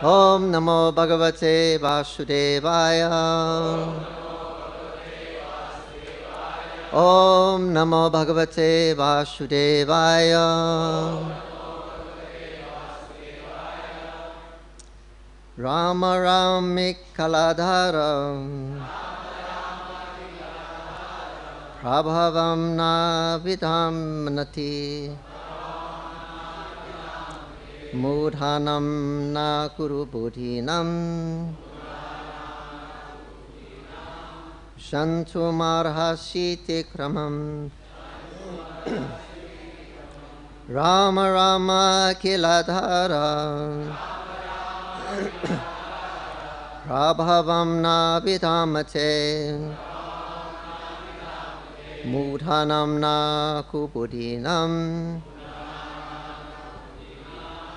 Om Namo Bhagavate Vasudevaya. Om Namo Bhagavate Vasudevaya. Rama Ramikaladhara Prabhavam Navidam Nati Mudhanam na kuru buddhinam Shantumarhasiti kramam Rama Rama Kiladhara Prabhavam Navidamate Mudhanam na kubuddhinam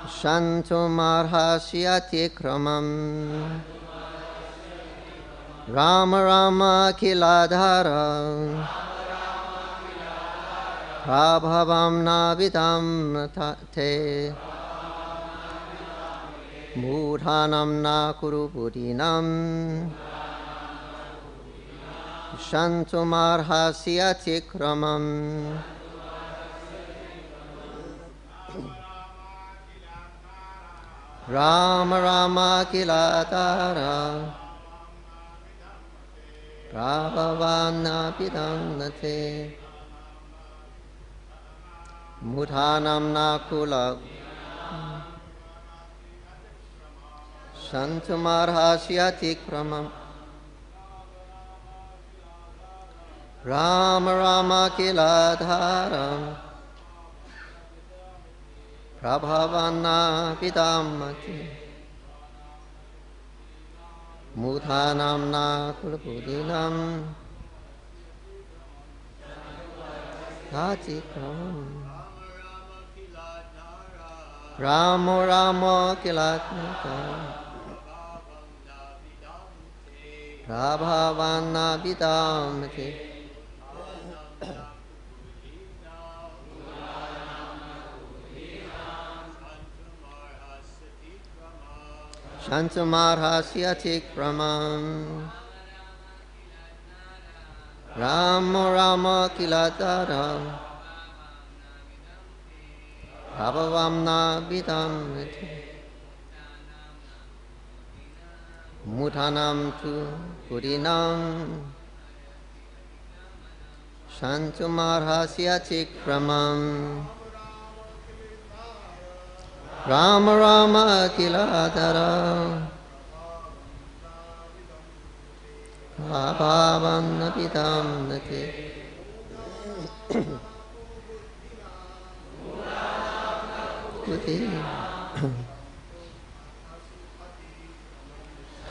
Shantumarhasyati kramam Rama Rama Kiladhara Prabhavam Navidam te Mudhanam na kuru buddhinam Shantumarhasyati kramam Rama Rama Kiladhara Prabhavam Navidamate Mudhanam Nakula Shantumarhasyati kramam Rama Rama Kiladhara Prabhavam Navidamate Mudhanam Nakula buddhinam Sati kramam Rama Rama Kiladhara Prabhavam Navidamate Shantumarhasyati kramam Rama Rama Kiladhara Prabhavam Navidamate Mudhanam tu buddhinam Shantumarhasyati kramam Rama Rama Kiladhara Prabhavam Navidamate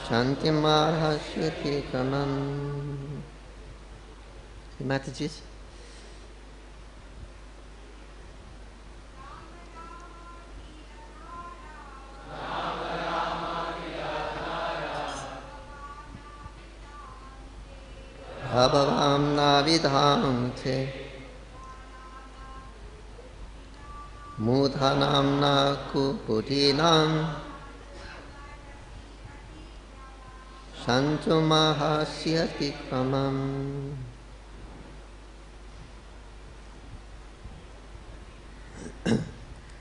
Shantimarhasyati kramam. Mataji's. Prabhavam Navidamate Mudhanam Nakubuddhinam Shantumarhasyati kramam.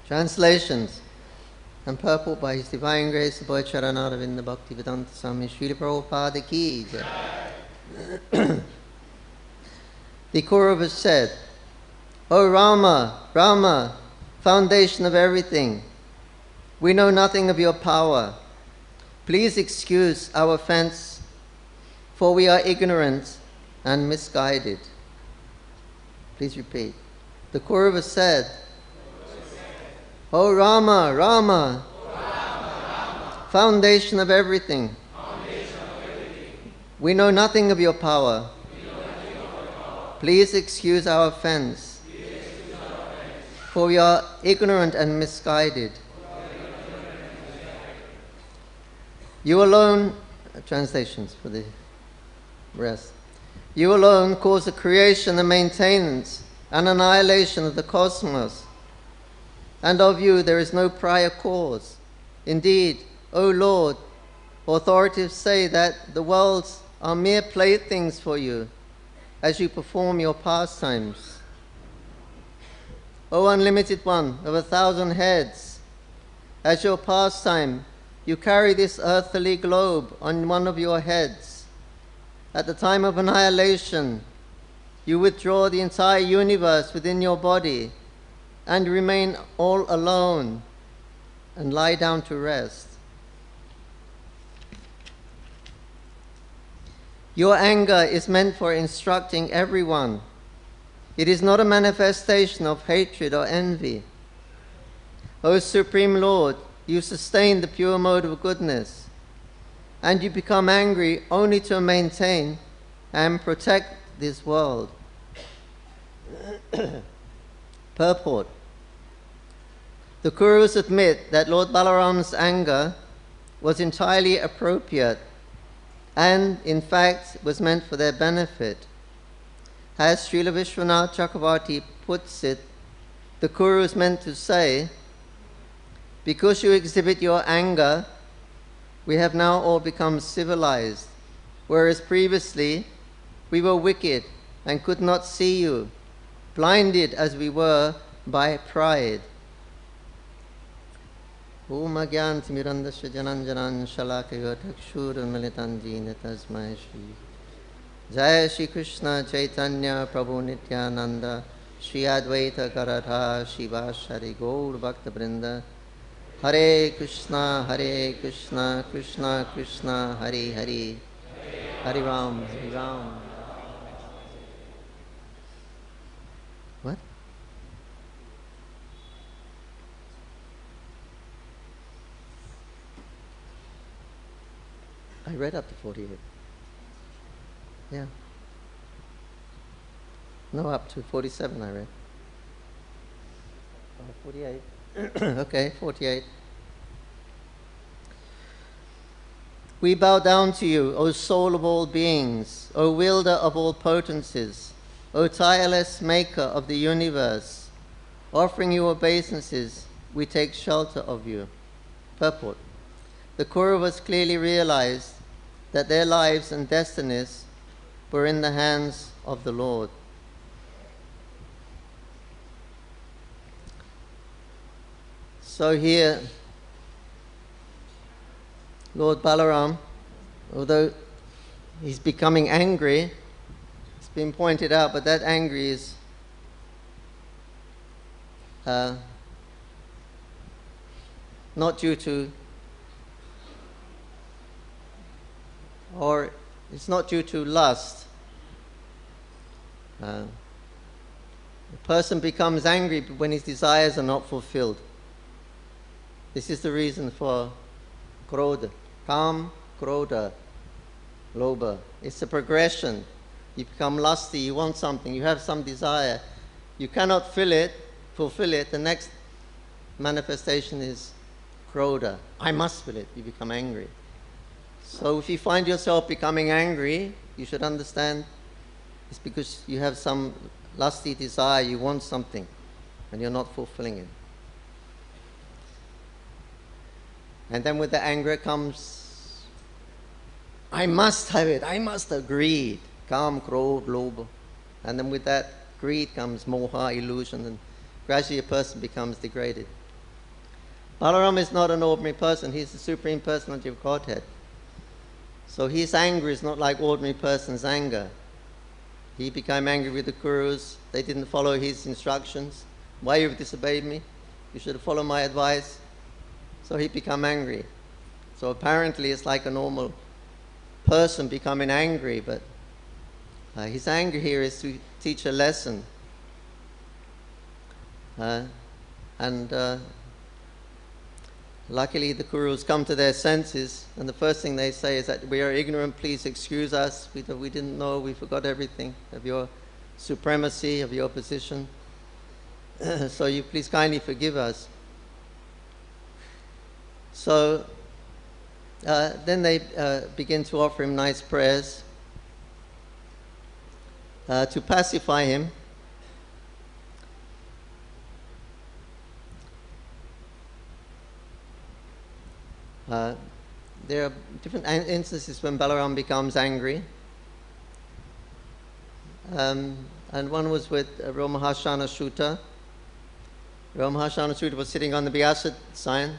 Translations and purport by His Divine Grace the Boy Charanaravinda Bhaktivedanta Swami Prabhupada ki jai. The Kauravas said, O Rama, Rama, foundation of everything, we know nothing of your power. Please excuse our offense, for we are ignorant and misguided. Please repeat. The Kauravas said, O Rama, Rama, foundation of everything, we know nothing of your power. Please excuse our offense, for we are ignorant and misguided. You alone, translations for the rest. You alone cause the creation, the maintenance, and annihilation of the cosmos. and of you there is no prior cause. Indeed, O Lord, authorities say that the worlds are mere playthings for you as you perform your pastimes. O Unlimited One of 1,000 heads, as your pastime, you carry this earthly globe on one of your heads. At the time of annihilation, you withdraw the entire universe within your body and remain all alone and lie down to rest. Your anger is meant for instructing everyone. It is not a manifestation of hatred or envy. O Supreme Lord, you sustain the pure mode of goodness, and you become angry only to maintain and protect this world. Purport. The Kurus admit that Lord Balaram's anger was entirely appropriate and, in fact, was meant for their benefit. As Srila Vishwanath Chakravarti puts it, the Kurus meant to say, because you exhibit your anger, we have now all become civilized, whereas previously we were wicked and could not see you, blinded as we were by pride. Om Agyan Timirandasya Jananjanan Shalakaya Takshur Militanjina Tasmai Shri Jai Shri Krishna Chaitanya Prabhu Nityananda Shri Advaita Garadha Shiva Shari Gaur Bhakta Brinda Hare Krishna Krishna Krishna Hare Hare Hare Ram Hare Ram. What? I read up to 48. Yeah. No, up to 47 I read. 48. Okay, 48. We bow down to you, O soul of all beings, O wielder of all potencies, O tireless maker of the universe. Offering you obeisances, we take shelter of you. Purport. The Kauravas clearly realized that their lives and destinies were in the hands of the Lord. So here, Lord Balaram, although he's becoming angry, it's been pointed out, but that anger is not due to, or it's not due to lust. The person becomes angry when his desires are not fulfilled. This is the reason for krodha, kam, krodha, lobha. It's a progression. You become lusty, you want something, you have some desire. You cannot fulfill it. The next manifestation is krodha. I must feel it. You become angry. So if you find yourself becoming angry, you should understand it's because you have some lusty desire, you want something, and you're not fulfilling it. And then with the anger comes, I must have it, I must have greed, kam, krodha, lobha. And then with that greed comes moha, illusion, and gradually a person becomes degraded. Balaram is not an ordinary person, he's the Supreme Personality of Godhead. So his anger is not like ordinary person's anger. He became angry with the Kurus. They didn't follow his instructions. Why you disobeyed me? You should have followed my advice. So he became angry. So apparently it's like a normal person becoming angry, but his anger here is to teach a lesson. Luckily the Kurus come to their senses, and the first thing they say is that we are ignorant, please excuse us, we didn't know, we forgot everything of your supremacy, of your position. So you please kindly forgive us. So then they begin to offer him nice prayers to pacify him. There are different instances when Balaram becomes angry. And one was with Ramahashana Shuta. Ramahashana Shuta was sitting on the Vyasa sign,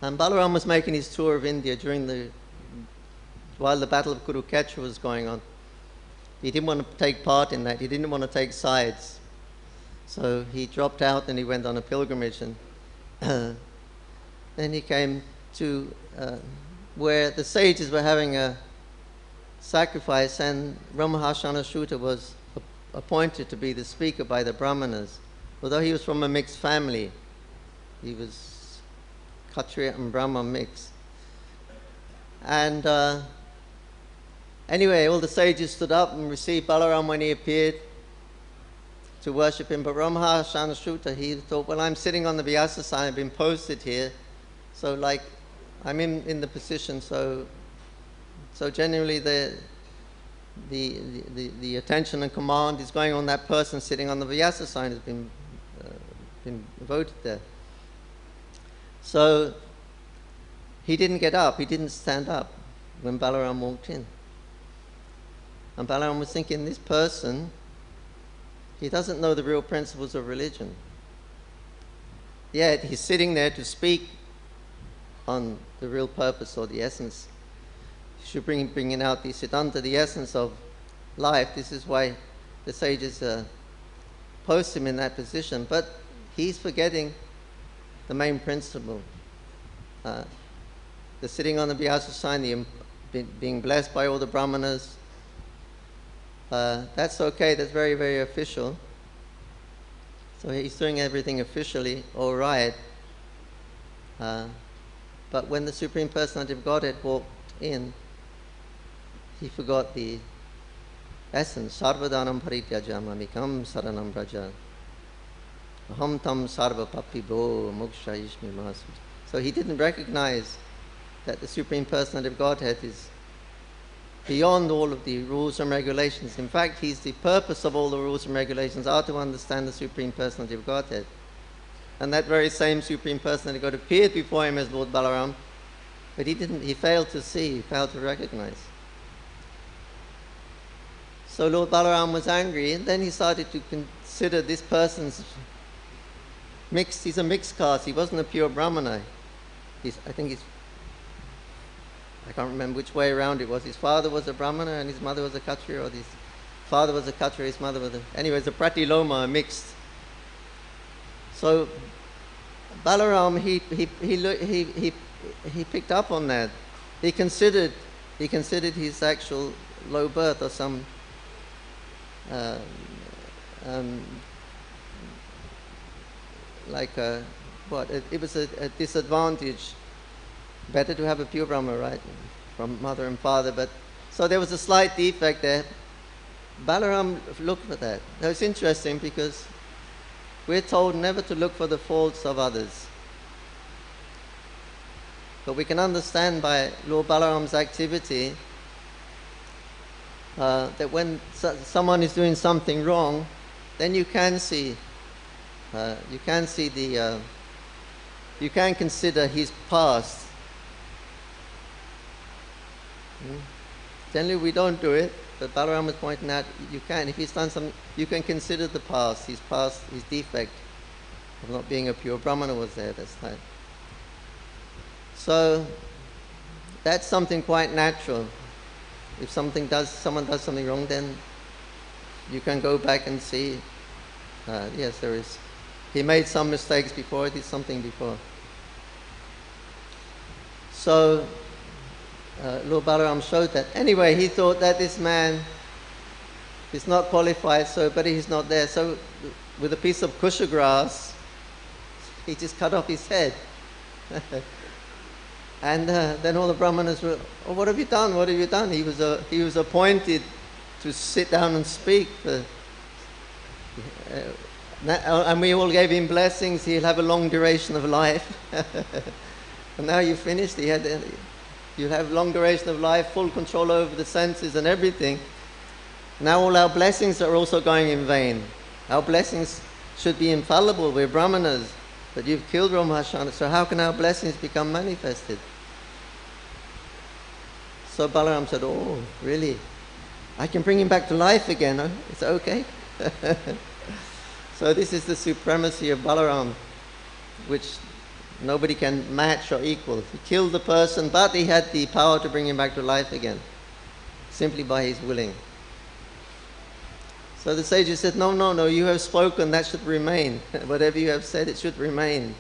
and Balaram was making his tour of India while the battle of Kurukshetra was going on. He didn't want to take part in that. He didn't want to take sides. So he dropped out and he went on a pilgrimage. And then he came to where the sages were having a sacrifice, and Ramahashana Shuta was appointed to be the speaker by the Brahmanas. Although he was from a mixed family, he was Kshatriya and Brahma mixed. And anyway, all the sages stood up and received Balaram when he appeared to worship him. But Ramahashana Shuta, he thought, well, I'm sitting on the Vyasa sign, I've been posted here, so like I'm in the position, so generally the attention and command is going on that person sitting on the Vyasa sign has been voted there. So he didn't get up, he didn't stand up when Balaram walked in. And Balaram was thinking, this person, he doesn't know the real principles of religion. Yet he's sitting there to speak on the real purpose or the essence. He should bringing out the Siddhanta, the essence of life. This is why the sages post him in that position. But he's forgetting the main principle. The sitting on the Vyasa sign, being blessed by all the Brahmanas, that's okay, that's very, very official. So he's doing everything officially, all right. But when the Supreme Personality of Godhead walked in, he forgot the essence. Sarvadanam parityaja mamikam saranam braja. Aham tam sarva papibo moksha ishmi masu. So he didn't recognize that the Supreme Personality of Godhead is beyond all of the rules and regulations. In fact, he's the purpose of all the rules and regulations are to understand the Supreme Personality of Godhead. And that very same Supreme Personality of God appeared before him as Lord Balaram, but he failed to see, he failed to recognize. So Lord Balaram was angry, and then he started to consider this person's mixed, he's a mixed caste, he wasn't a pure Brahmana. I can't remember which way around it was. His father was a Brahmana and his mother was a Kshatriya, or his father was a Kshatriya, his mother was a... Anyway, it's a Pratiloma, a mixed. So Balaram, he picked up on that. He considered his actual low birth or some it was a disadvantage. Better to have a pure Brahma, right, from mother and father. But so there was a slight defect there. Balaram looked at that. Now it's interesting because we're told never to look for the faults of others. But we can understand by Lord Balaram's activity that when someone is doing something wrong, then you can consider his past. Generally we don't do it, but Balaram was pointing out you can. If he's done something, you can consider the past, his defect of not being a pure Brahmana was there this time. So that's something quite natural. If someone does something wrong, then you can go back and see, yes, there is. He made some mistakes before, he did something before. So Lord Balaram showed that. Anyway, he thought that this man is not qualified, but he's not there. So with a piece of kusha grass, he just cut off his head. And then all the Brahmanas were, oh, what have you done? What have you done? He was appointed to sit down and speak. And we all gave him blessings. He'll have a long duration of life. And now you finished. You have long duration of life, full control over the senses and everything. Now all our blessings are also going in vain. Our blessings should be infallible. We're Brahmanas, but you've killed Ramahashana, so how can our blessings become manifested? So Balaram said, oh, really? I can bring him back to life again. Oh, it's okay. So this is the supremacy of Balaram, which nobody can match or equal. He killed the person, but he had the power to bring him back to life again, simply by his willing. So the sages said, no, no, no, you have spoken, that should remain. Whatever you have said, it should remain.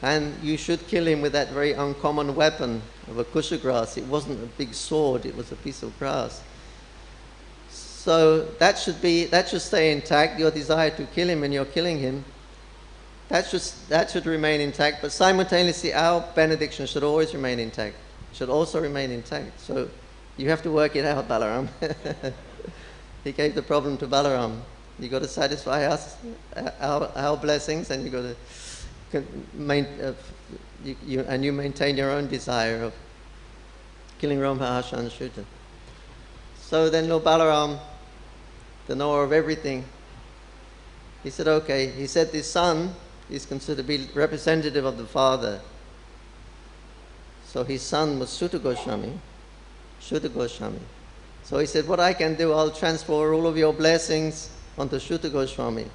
And you should kill him with that very uncommon weapon of a kusha grass. It wasn't a big sword, it was a piece of grass. So that should stay intact. Your desire to kill him when you're killing him, that should remain intact. But simultaneously, our benediction should always remain intact. Should also remain intact. So you have to work it out, Balaram. He gave the problem to Balaram. You got to satisfy us, our blessings, and you got to you maintain your own desire of killing Rama, Harsha, and Shuddha. So then Lord Balaram, the knower of everything, he said, okay. He said the son is considered to be representative of the father. So his son was Sutta Goswami. So he said, what I can do, I'll transfer all of your blessings onto Sutta Goswami.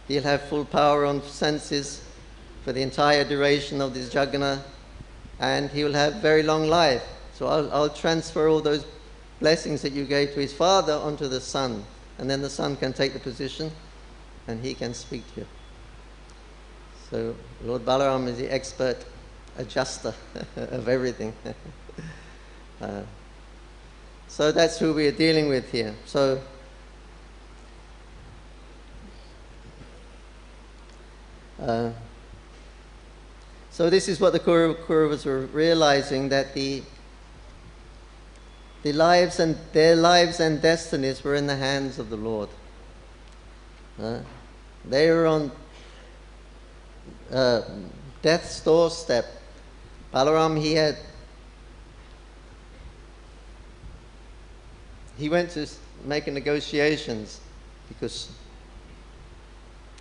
He'll have full power on senses for the entire duration of this Jagana, and he will have very long life. So I'll transfer all those blessings that you gave to his father onto the son, and then the son can take the position and he can speak to you. So Lord Balaram is the expert adjuster of everything. So that's who we are dealing with here. So this is what the Kauravas were realizing, that their lives and destinies were in the hands of the Lord. They were on death's doorstep. Balaram, he went to make negotiations because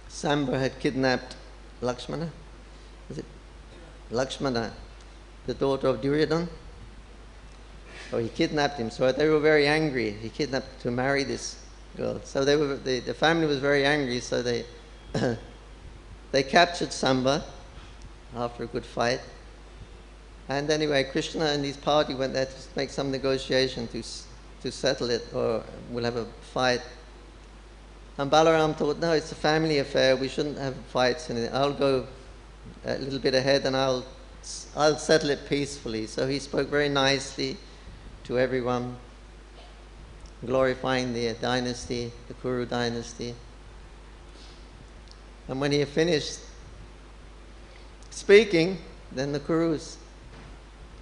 Samba had kidnapped Lakshmana. Was it Lakshmana, the daughter of Duryodhana? So he kidnapped him. So they were very angry. He kidnapped to marry this girl. So the family was very angry. So they they captured Samba after a good fight. And anyway, Krishna and his party went there to make some negotiation to settle it, or we'll have a fight. And Balaram thought, no, it's a family affair. We shouldn't have fights. And I'll go a little bit ahead and I'll settle it peacefully. So he spoke very nicely to everyone, glorifying the dynasty, the Kuru dynasty. And when he had finished speaking, then the Kurus,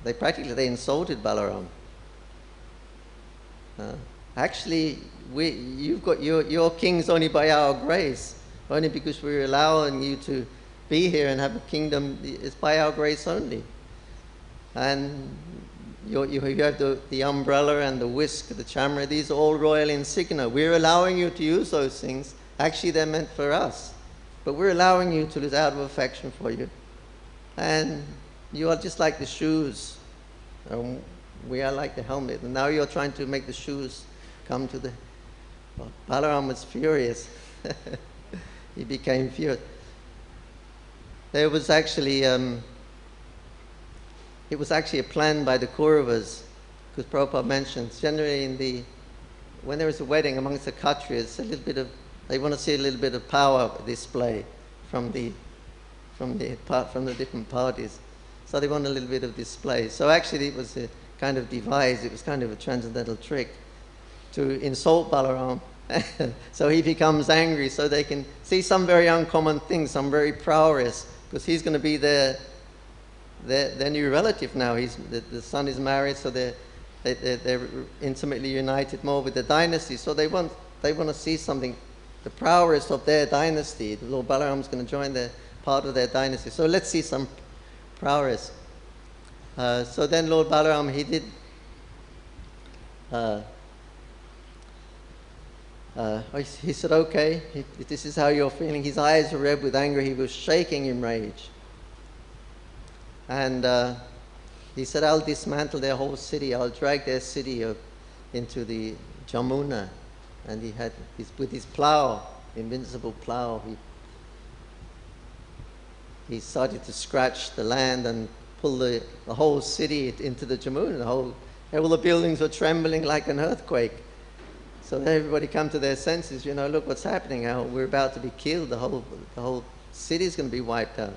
they insulted Balaram. Actually, you've got your king's only by our grace, only because we're allowing you to be here and have a kingdom. It's by our grace only. And you have the umbrella and the whisk, the chamra. These are all royal insignia. We're allowing you to use those things. Actually, they're meant for us, but we're allowing you to use out of affection for you. And you are just like the shoes. We are like the helmet, and now you're trying to make the shoes come to the... Well, Balaram was furious. He became furious. There was actually... it was actually a plan by the Kauravas, because Prabhupada mentions, generally when there is a wedding amongst the Kshatriyas, they want to see a little bit of power display from the different parties. So they want a little bit of display. So actually it was kind of devised, it was kind of a transcendental trick to insult Balaram. So he becomes angry, so they can see some very uncommon things, some very prowess, because he's going to be their new relative now. The son is married, so they're intimately united more with the dynasty. So they want to see something, the prowess of their dynasty. Lord Balaram is going to join part of their dynasty. So let's see some prowess. So then Lord Balaram, he said, okay, this is how you're feeling. His eyes were red with anger. He was shaking in rage. And He said, I'll dismantle their whole city. I'll drag their city into the Jamuna. And he had, with his plow, invincible plow, he started to scratch the land and pull the whole city into the Jamuna. All the buildings were trembling like an earthquake. So everybody come to their senses, you know, look what's happening, how we're about to be killed, the whole city's going to be wiped out.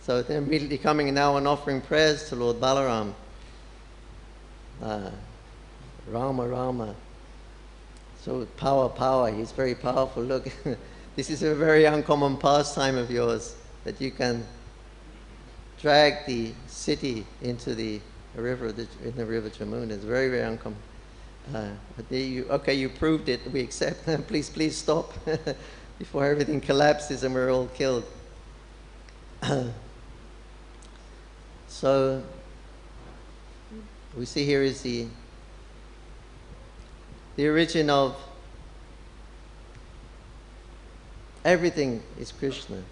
So they're immediately coming now and offering prayers to Lord Balaram. Rama, Rama. So power, power, he's very powerful. Look, this is a very uncommon pastime of yours, that you can drag the city into the river, in the river Jamuna. It's very, very uncommon. But okay, you proved it, we accept. Please stop before everything collapses and we're all killed. So we see here is the origin of everything is Krishna.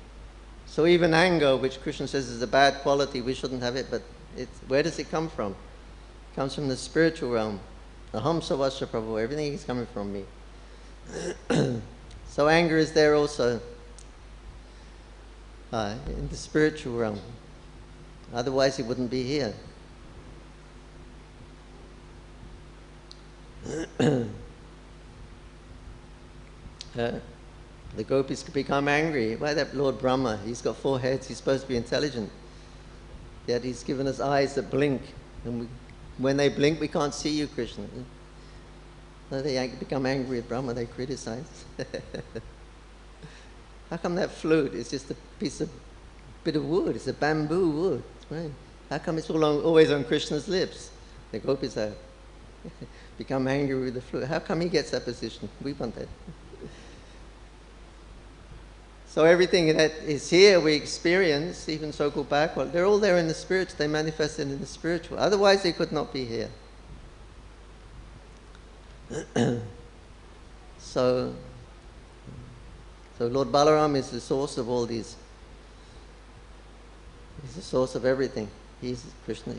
So even anger, which Krishna says is a bad quality, we shouldn't have it, but where does it come from? It comes from the spiritual realm. Aham savasya Prabhu, everything is coming from me. So anger is there also in the spiritual realm. Otherwise it wouldn't be here. The gopis could become angry. Why that Lord Brahma? He's got 4 heads, he's supposed to be intelligent. Yet he's given us eyes that blink. And when they blink, we can't see you, Krishna. No, they become angry at Brahma, they criticize. How come that flute is just a bit of wood? It's a bamboo wood. Right? How come it's always on Krishna's lips? The gopis have become angry with the flute. How come he gets that position? We want that. So everything that is here we experience, even so-called backward, they're all there in the spiritual, they manifested in the spiritual. Otherwise they could not be here. So Lord Balaram is the source of all these. He's the source of everything. He's Krishna.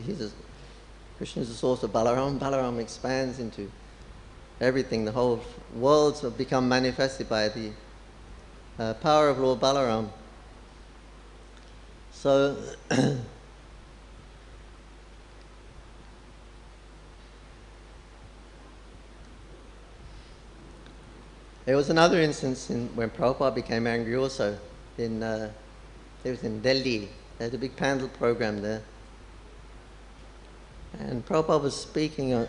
Krishna is the source of Balaram. Balaram expands into everything. The whole worlds have become manifested by the power of Lord Balaram. So there was another instance when Prabhupada became angry also. It was in Delhi. They had a big panel program there. And Prabhupada was speaking on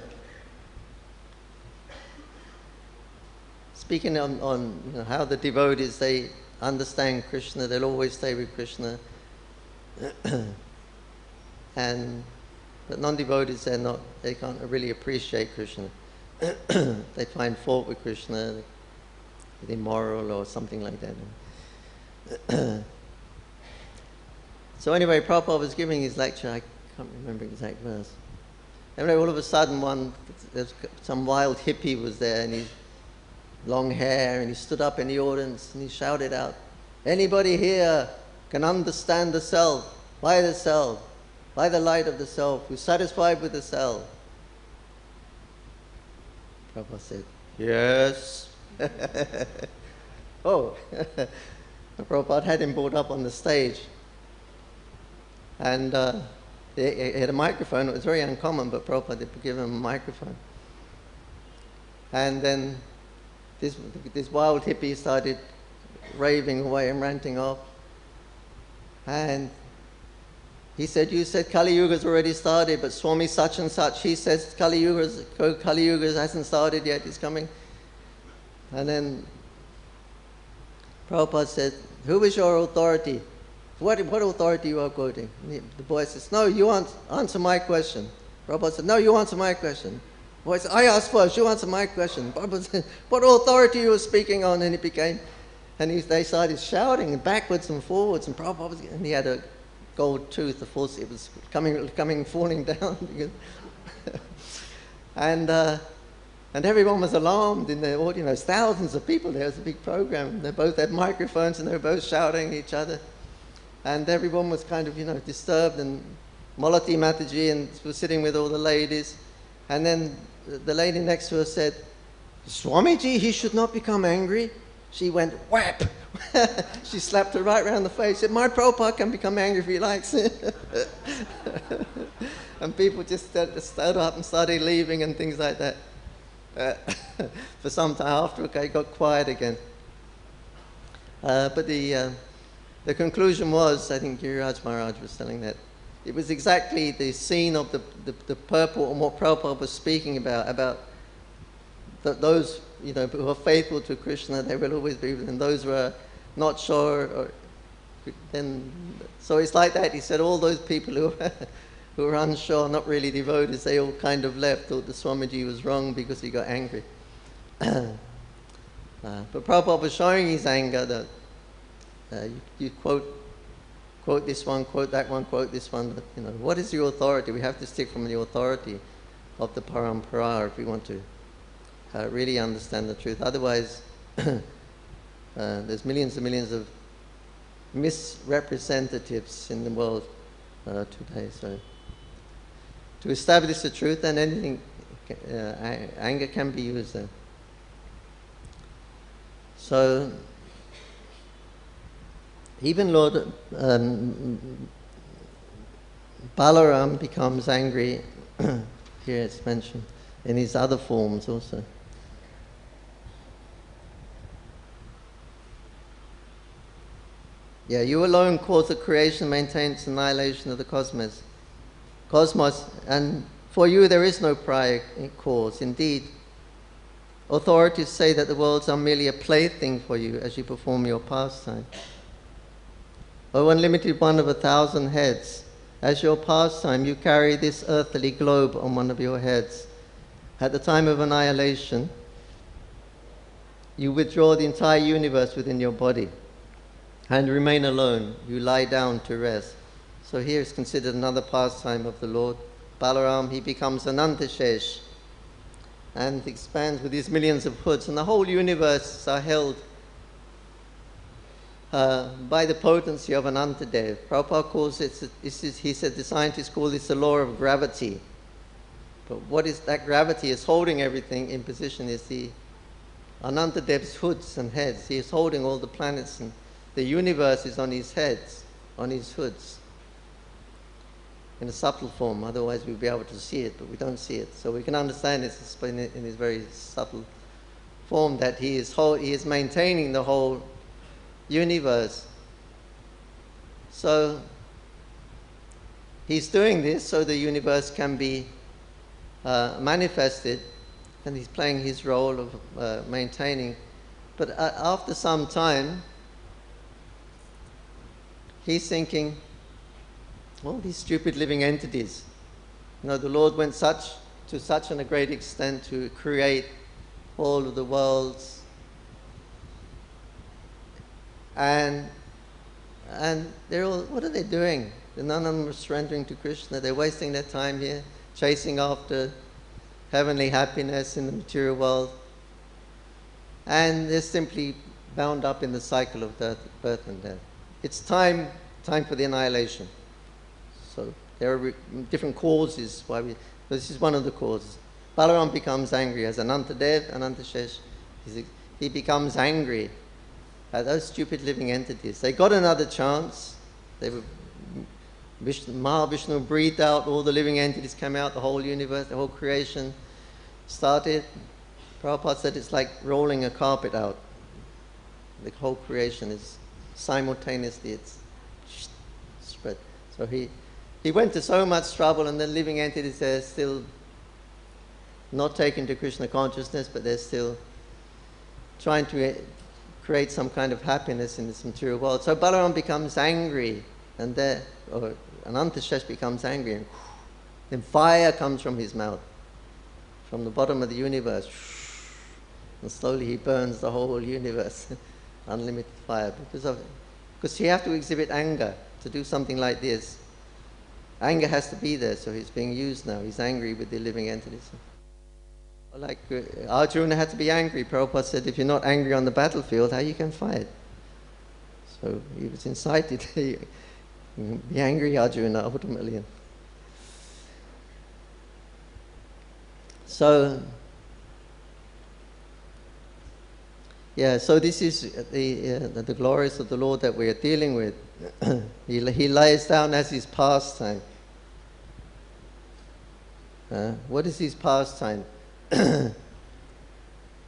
you know, how the devotees, they understand Krishna, they'll always stay with Krishna. But non-devotees, they can't really appreciate Krishna. They find fault with Krishna, with immoral or something like that. So anyway, Prabhupada was giving his lecture, I can't remember the exact verse. Anyway, all of a sudden some wild hippie was there, and he's long hair, and he stood up in the audience and he shouted out, "Anybody here can understand the self, by the light of the self, who's satisfied with the self?" Prabhupada said, "Yes." Oh, Prabhupada had him brought up on the stage, and he had a microphone. It was very uncommon, but Prabhupada did give him a microphone. And then this wild hippie started raving away and ranting off. And he said, "You said Kali Yuga's already started, but Swami such and such, he says Kali Yuga hasn't started yet, it's coming." And then Prabhupada said, "Who is your authority? What authority you are quoting?" And the boy says, "No, you answer my question." Prabhupada said, "No, you answer my question." The boy said, "I asked first, you answer my question." Prabhupada said, "What authority you were speaking on?" And they started shouting backwards and forwards, and Prabhupada and he had a gold tooth, of course it was falling down. And everyone was alarmed in the audience. Thousands of people there. It was a big program. They both had microphones and they were both shouting at each other. And everyone was kind of, disturbed. And Malati Mataji and was sitting with all the ladies. And then the lady next to her said, Swamiji, he should not become angry. She went, whap! She slapped her right around the face. Said, my Prabhupada can become angry if he likes. And people just stood up and started leaving and things like that. For some time after, okay, it got quiet again. But the conclusion was, I think Giriraj Maharaj was telling that, it was exactly the scene of the purport and what Prabhupada was speaking about those, you know, who are faithful to Krishna, they will always be with him. Those who are not sure, so it's like that. He said all those people who are unsure, not really devotees, they all kind of left, thought the Swamiji was wrong because he got angry. But Prabhupada was showing his anger that you quote this one, quote that one, quote this one. But, you know, what is your authority? We have to stick from the authority of the parampara if we want to really understand the truth. Otherwise, there's millions and millions of misrepresentatives in the world today. So, to establish the truth, and anything, anger can be used there. So, even Lord Balaram becomes angry. Here it's mentioned in his other forms also. Yeah, you alone cause the creation, maintenance, annihilation of the cosmos, and for you there is no prior cause. Indeed, authorities say that the worlds are merely a plaything for you as you perform your pastime. O unlimited one of 1,000 heads, as your pastime you carry this earthly globe on one of your heads. At the time of annihilation, you withdraw the entire universe within your body and remain alone. You lie down to rest. So here is considered another pastime of the Lord. Balaram, he becomes Anantashesh and expands with his millions of hoods, and the whole universe are held by the potency of Anantadev. Prabhupada calls it, he said the scientists call this the law of gravity. But what is that gravity is holding everything in position is the Anantadev's hoods and heads. He is holding all the planets, and the universe is on his heads, on his hoods, in a subtle form. Otherwise we'd be able to see it, but we don't see it. So we can understand it in his very subtle form that he is maintaining the whole universe. So he's doing this so the universe can be manifested, and he's playing his role of maintaining. But after some time, he's thinking, all these stupid living entities. You know, the Lord went to such a great extent to create all of the worlds, and they're all, what are they doing? None of them are surrendering to Krishna. They're wasting their time here, chasing after heavenly happiness in the material world. And they're simply bound up in the cycle of birth and death. It's time for the annihilation. So there are different causes why this is one of the causes. Balaram becomes angry as Anantadev, Anantashesh. He becomes angry at those stupid living entities. They got another chance. Mahavishnu breathed out, all the living entities came out, the whole universe, the whole creation started. Prabhupada said it's like rolling a carpet out. The whole creation is simultaneously, it's spread. So he went to so much trouble, and the living entities, they're still not taken to Krishna consciousness, but they're still trying to create some kind of happiness in this material world. So Balaram becomes angry, and Anantashesh becomes angry, and then fire comes from his mouth, from the bottom of the universe, and slowly he burns the whole universe. Unlimited fire, because you have to exhibit anger to do something like this. Anger has to be there, so he's being used now. He's angry with the living entities. Like Arjuna had to be angry. Prabhupada said, if you're not angry on the battlefield, how you can fight? So he was incited. Be angry, Arjuna, ultimately. So, yeah, so this is the glories of the Lord that we are dealing with. He lays down as his pastime. What is his pastime?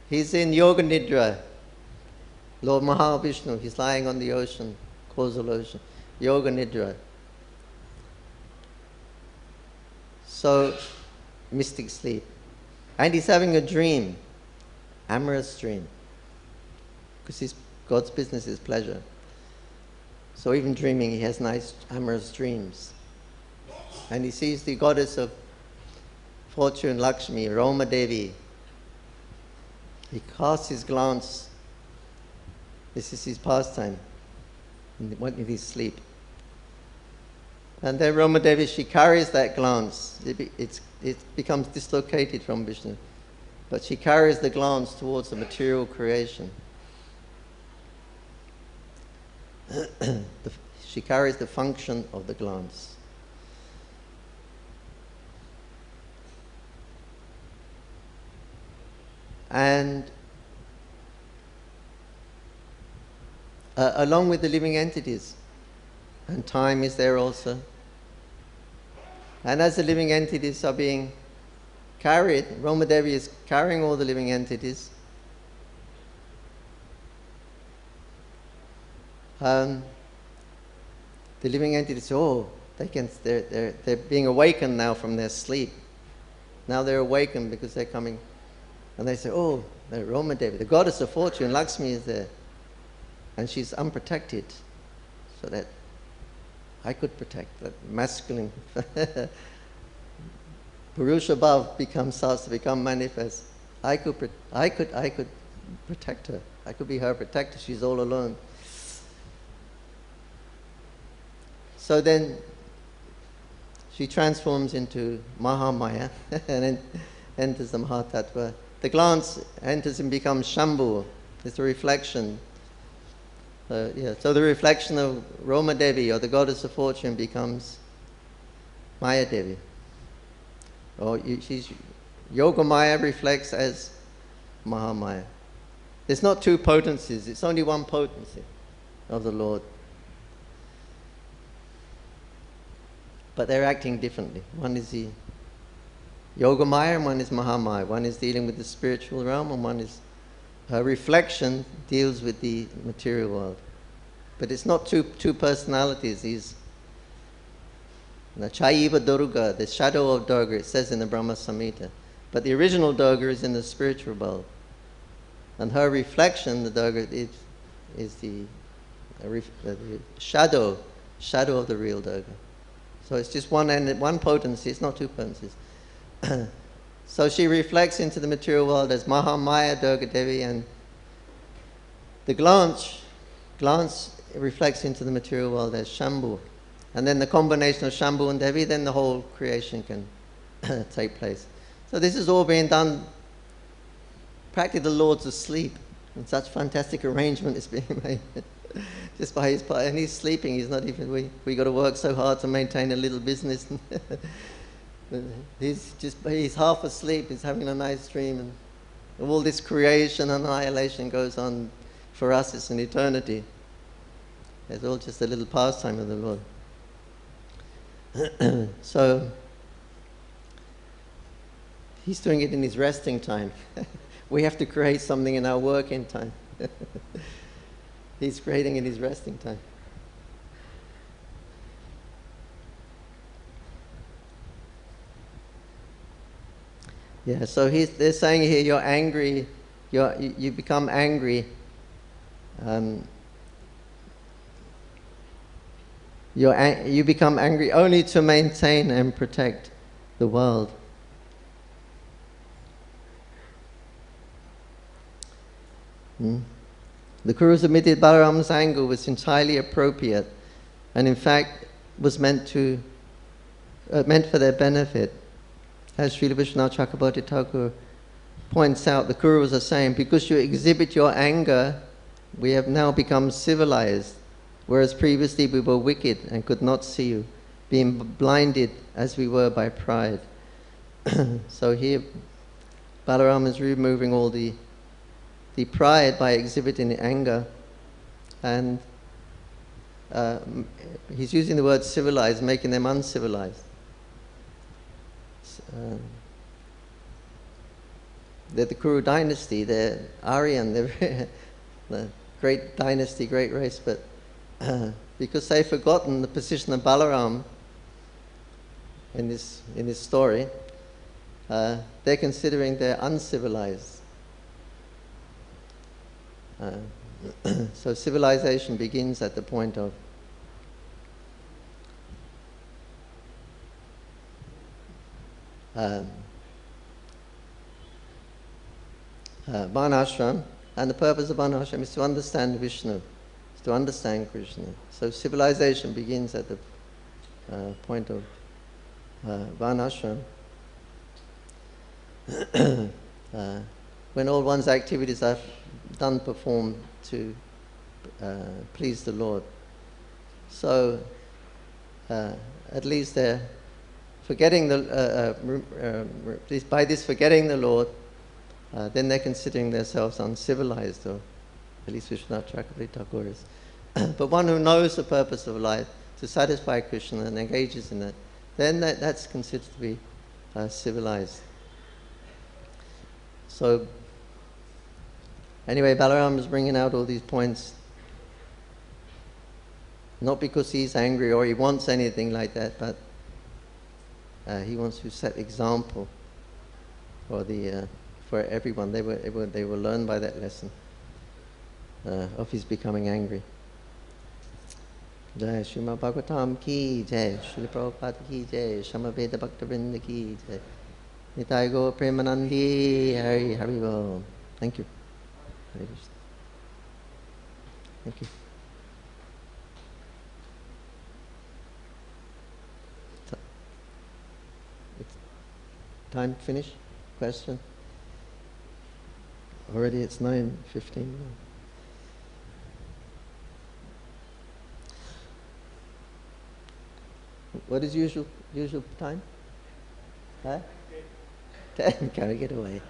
He's in Yoga Nidra. Lord Mahavishnu, he's lying on the ocean, causal ocean. Yoga Nidra. So, mystic sleep. And he's having a dream, amorous dream. Because God's business is pleasure. So even dreaming, he has nice amorous dreams. And he sees the goddess of fortune, Lakshmi, Roma Devi. He casts his glance. This is his pastime in his sleep. And then Roma Devi, she carries that glance. It becomes dislocated from Vishnu. But she carries the glance towards the material creation. She carries the function of the glance. And along with the living entities, and time is there also. And as the living entities are being carried, Roma Devi is carrying all the living entities. The living entities, they're being awakened now from their sleep. Now they're awakened because they're coming, and they say, oh, the Roma Devi, the goddess of fortune, Lakshmi is there, and she's unprotected, so that I could protect that masculine. Purusha Bhav starts to become manifest. I could protect her. I could be her protector. She's all alone. So then she transforms into Mahamaya and enters the Mahatattva. The glance enters and becomes Shambhu. It's a reflection. So the reflection of Roma Devi, or the goddess of fortune, becomes Maya Devi. Yoga Maya reflects as Mahamaya. There's not two potencies, it's only one potency of the Lord. But they're acting differently. One is the Yoga Maya and one is Mahamaya. One is dealing with the spiritual realm and one is her reflection deals with the material world. But it's not two personalities. These Chaiva Durga, the shadow of Durga, it says in the Brahma Samhita. But the original Durga is in the spiritual world. And her reflection, the Durga, is the shadow of the real Durga. So it's just one potency, it's not two potencies. So she reflects into the material world as Mahamaya Durga Devi, and the glance reflects into the material world as Shambhu. And then the combination of Shambhu and Devi, then the whole creation can take place. So this is all being done, practically the Lord's asleep, and such fantastic arrangement is being made. Just by his part, and he's sleeping. He's not even. We got to work so hard to maintain a little business. He's half asleep. He's having a nice dream, and all this creation and annihilation goes on. For us, it's an eternity. It's all just a little pastime of the Lord. So he's doing it in his resting time. We have to create something in our working time. He's creating in his resting time. Yeah, so they're saying here, you're angry, you become angry. You become angry only to maintain and protect the world. The Guru admitted Balaram's anger was entirely appropriate, and in fact was meant for their benefit. As Srila Vishnu Chakrabarti Thakur points out, the Gurus are saying, because you exhibit your anger, we have now become civilized, whereas previously we were wicked and could not see you, being blinded as we were by pride. So here Balaram is removing all the pride by exhibiting anger, and he's using the word civilized, making them uncivilized. They're the Kuru dynasty, they're Aryan, they're the great dynasty, great race, but because they've forgotten the position of Balaram in this story, they're considering they're uncivilized. So civilization begins at the point of Varnashram, and the purpose of Varnashram is to understand Vishnu, is to understand Krishna. So civilization begins at the point of Varnashram, when all one's activities are done, performed to please the Lord. So at least they're forgetting by this forgetting the Lord, then they're considering themselves uncivilized, or at least Vishwanath Chakravarti Thakur is. But one who knows the purpose of life, to satisfy Krishna and engages in it, then that's considered to be civilized. So anyway, Balaram is bringing out all these points, not because he's angry or he wants anything like that, but he wants to set example for everyone. They will learn by that lesson of his becoming angry. Jai Srimad Bhagavatam ki jai, Srila Prabhupada ki jai, Samaveda Bhaktivedanta ki jai, Nitai Gaur Premanandi, Hari Hari Bol. Thank you. Hare Krishna. Thank you. Time to finish? Question? Already it's 9:15. What is usual time? Huh? 10. Can we get away?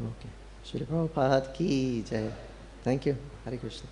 Okay. Srila Prabhupada ki jai. Thank you. Hare Krishna.